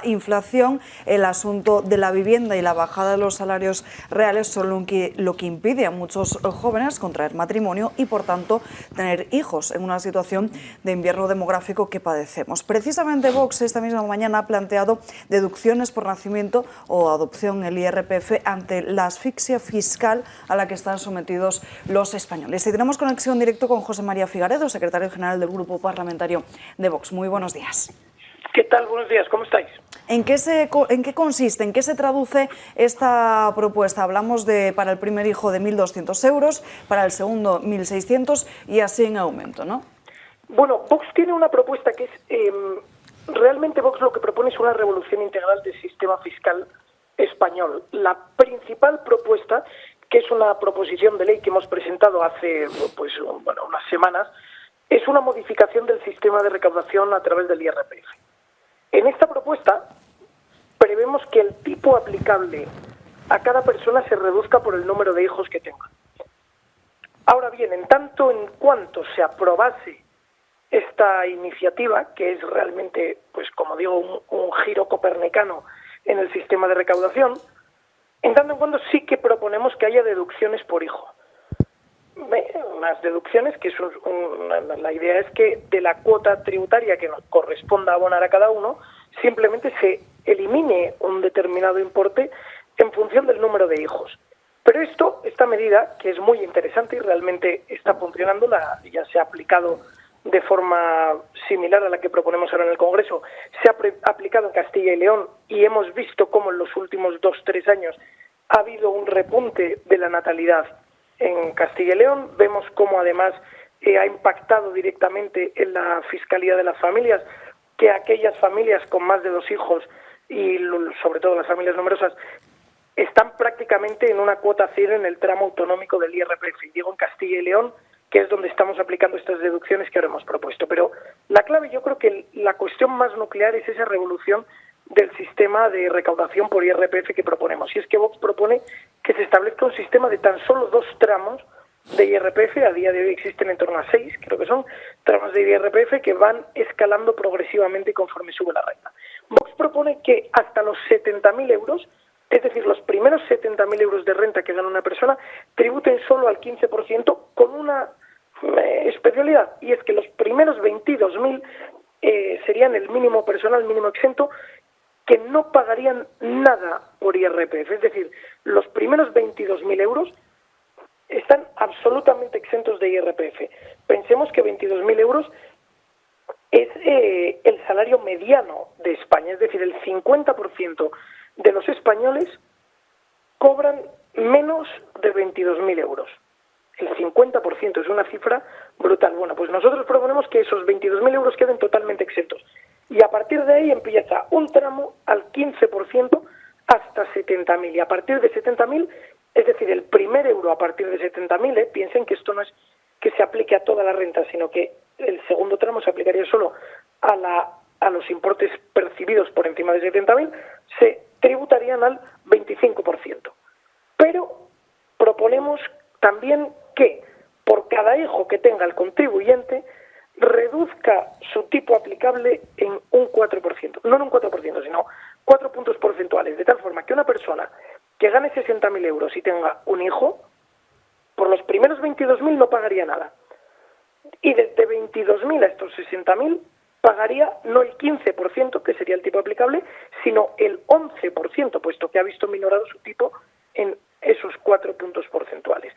inflación, el asunto de la vivienda y la bajada de los salarios reales son lo que impide a muchos jóvenes contraer matrimonio y, por tanto, tener hijos en una situación de invierno demográfico que padecemos. Precisamente Vox esta misma mañana ha planteado deducciones por nacimiento o adopción, el IRPF, ante la asfixia fiscal a la que están sometidos los españoles. Y tenemos conexión directo con José María Figaredo, secretario general del Grupo Parlamentario de Vox. Muy buenos días. ¿Qué tal? Buenos días, ¿cómo estáis? ¿En qué consiste, en qué se traduce esta propuesta? Hablamos para el primer hijo de 1.200 euros, para el segundo 1.600 y así en aumento, ¿no? Bueno, Vox tiene una propuesta que es... realmente Vox lo que propone es una revolución integral del sistema fiscal español. La principal propuesta, que es una proposición de ley que hemos presentado hace unas semanas, es una modificación del sistema de recaudación a través del IRPF. En esta propuesta prevemos que el tipo aplicable a cada persona se reduzca por el número de hijos que tenga. Ahora bien, en tanto en cuanto se aprobase esta iniciativa, que es realmente, pues como digo, un giro copernicano en el sistema de recaudación, en tanto en cuanto sí que proponemos que haya deducciones por hijo. Unas deducciones que la idea es que de la cuota tributaria que nos corresponda abonar a cada uno, simplemente se elimine un determinado importe en función del número de hijos. Pero esta medida, que es muy interesante y realmente está funcionando, ya se ha aplicado de forma similar a la que proponemos ahora en el Congreso, se ha aplicado en Castilla y León y hemos visto cómo en los últimos 2-3 años ha habido un repunte de la natalidad en Castilla y León. Vemos cómo además ha impactado directamente en la fiscalía de las familias, que aquellas familias con más de 2 hijos y sobre todo las familias numerosas están prácticamente en una cuota cero en el tramo autonómico del IRPF. Y digo en Castilla y León, que es donde estamos aplicando estas deducciones que ahora hemos propuesto. Pero la clave, yo creo que la cuestión más nuclear es esa revolución del sistema de recaudación por IRPF que proponemos. Y es que Vox propone que se establezca un sistema de tan solo 2 tramos de IRPF. A día de hoy existen en torno a 6, creo que son, tramos de IRPF que van escalando progresivamente conforme sube la renta. Vox propone que hasta los 70.000 euros, es decir, los primeros 70.000 euros de renta que gana una persona, tributen solo al 15% con una especialidad, y es que los primeros 22.000 serían el mínimo personal, mínimo exento, que no pagarían nada por IRPF. Es decir, los primeros 22.000 euros están absolutamente exentos de IRPF. Pensemos que 22.000 euros es el salario mediano de España, es decir, el 50% de los españoles cobran menos de 22.000 euros. El 50% es una cifra brutal. Bueno, pues nosotros proponemos que esos 22.000 euros queden totalmente exentos. Y a partir de ahí empieza un tramo al 15% hasta 70.000. Y a partir de 70.000, es decir, el primer euro a partir de 70.000, piensen que esto no es que se aplique a toda la renta, sino que el segundo tramo se aplicaría solo a los importes percibidos por encima de 70.000, se tributarían al 25%. Pero proponemos también que por cada hijo que tenga el contribuyente reduzca su tipo aplicable en un 4%, no en un 4%, sino 4 puntos porcentuales, de tal forma que una persona que gane 60.000 euros y tenga un hijo, por los primeros 22.000 no pagaría nada. Y desde 22.000 a estos 60.000 pagaría no el 15%, que sería el tipo aplicable, sino el 11%, puesto que ha visto minorado su tipo en esos 4 puntos porcentuales.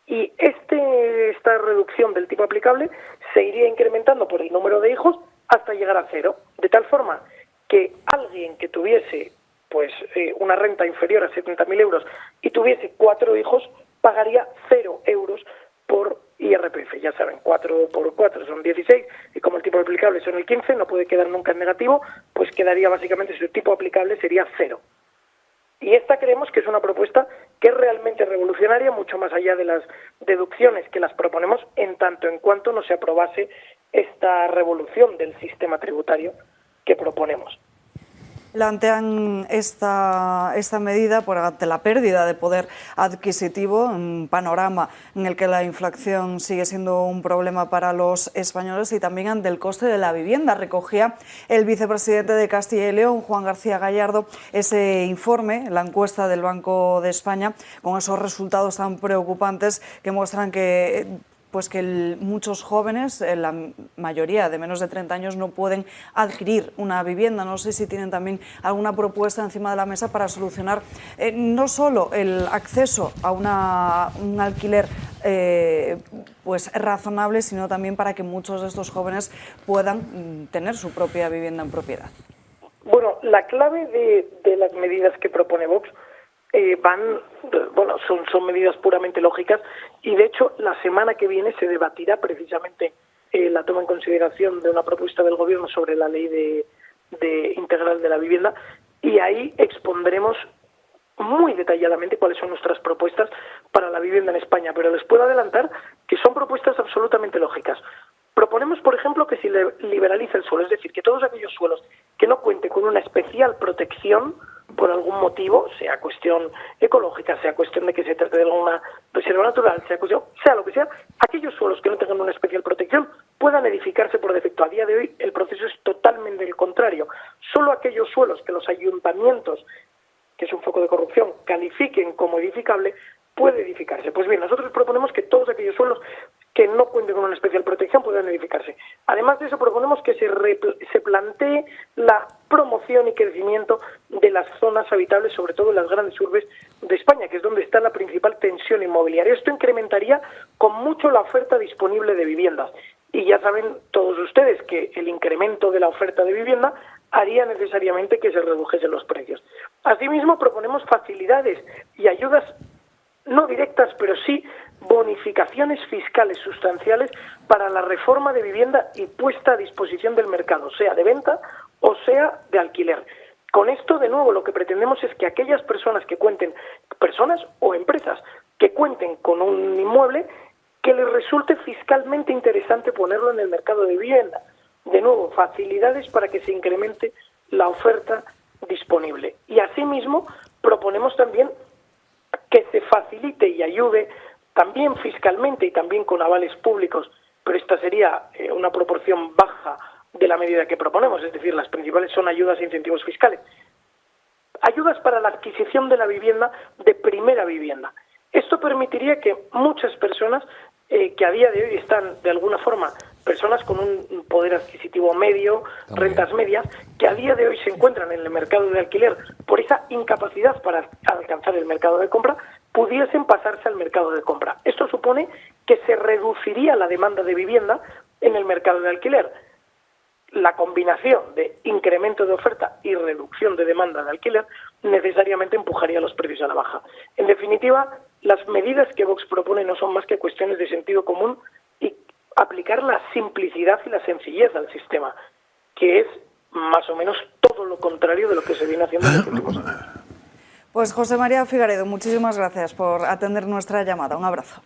Y esta reducción del tipo aplicable se iría incrementando por el número de hijos hasta llegar a 0, de tal forma que alguien que tuviese una renta inferior a 70.000 euros y tuviese 4 hijos pagaría 0 euros por IRPF. Ya saben, 4 por 4 son 16 y como el tipo aplicable son el 15, no puede quedar nunca en negativo, pues quedaría básicamente, su tipo aplicable sería 0. Y esta creemos que es una propuesta que es realmente revolucionaria, mucho más allá de las deducciones que las proponemos, en tanto en cuanto no se aprobase esta revolución del sistema tributario que proponemos. Plantean esta medida ante la pérdida de poder adquisitivo, un panorama en el que la inflación sigue siendo un problema para los españoles y también ante el coste de la vivienda. Recogía el vicepresidente de Castilla y León, Juan García Gallardo, ese informe, la encuesta del Banco de España, con esos resultados tan preocupantes que muestran que muchos jóvenes, la mayoría de menos de 30 años, no pueden adquirir una vivienda. No sé si tienen también alguna propuesta encima de la mesa para solucionar no solo el acceso a un alquiler razonable, sino también para que muchos de estos jóvenes puedan tener su propia vivienda en propiedad. Bueno, la clave de las medidas que propone Vox son medidas puramente lógicas y de hecho la semana que viene se debatirá precisamente la toma en consideración de una propuesta del Gobierno sobre la ley de integral de la vivienda y ahí expondremos muy detalladamente cuáles son nuestras propuestas para la vivienda en España, pero les puedo adelantar que son propuestas absolutamente lógicas. Proponemos, por ejemplo, que se liberalice el suelo, es decir, que todos aquellos suelos que no cuenten con una especial protección por algún motivo, sea cuestión ecológica, sea cuestión de que se trate de alguna reserva natural, sea lo que sea, aquellos suelos que no tengan una especial protección puedan edificarse por defecto. A día de hoy el proceso es totalmente el contrario. Solo aquellos suelos que los ayuntamientos, que es un foco de corrupción, califiquen como edificable, puede edificarse. Pues bien, nosotros proponemos que todos aquellos suelos que no cuenten con una especial protección puedan edificarse. Además de eso, proponemos que se plantee la promoción y crecimiento de las zonas habitables, sobre todo en las grandes urbes de España, que es donde está la principal tensión inmobiliaria. Esto incrementaría con mucho la oferta disponible de viviendas. Y ya saben todos ustedes que el incremento de la oferta de vivienda haría necesariamente que se redujesen los precios. Asimismo, proponemos facilidades y ayudas no directas, pero sí bonificaciones fiscales sustanciales para la reforma de vivienda y puesta a disposición del mercado, sea de venta o sea de alquiler. Con esto, de nuevo, lo que pretendemos es que aquellas personas o empresas que cuenten con un inmueble, que les resulte fiscalmente interesante ponerlo en el mercado de vivienda. De nuevo, facilidades para que se incremente la oferta disponible. Y asimismo, proponemos también que se facilite y ayude también fiscalmente y también con avales públicos, pero esta sería una proporción baja de la medida que proponemos, es decir, las principales son ayudas e incentivos fiscales. Ayudas para la adquisición de la vivienda de primera vivienda. Esto permitiría que muchas personas que a día de hoy están, de alguna forma, personas con un poder adquisitivo medio, rentas medias, que a día de hoy se encuentran en el mercado de alquiler por esa incapacidad para alcanzar el mercado de compra, pudiesen pasarse al mercado de compra. Esto supone que se reduciría la demanda de vivienda en el mercado de alquiler. La combinación de incremento de oferta y reducción de demanda de alquiler necesariamente empujaría los precios a la baja. En definitiva, las medidas que Vox propone no son más que cuestiones de sentido común y aplicar la simplicidad y la sencillez al sistema, que es más o menos todo lo contrario de lo que se viene haciendo en los últimos años. Pues José María Figaredo, muchísimas gracias por atender nuestra llamada. Un abrazo.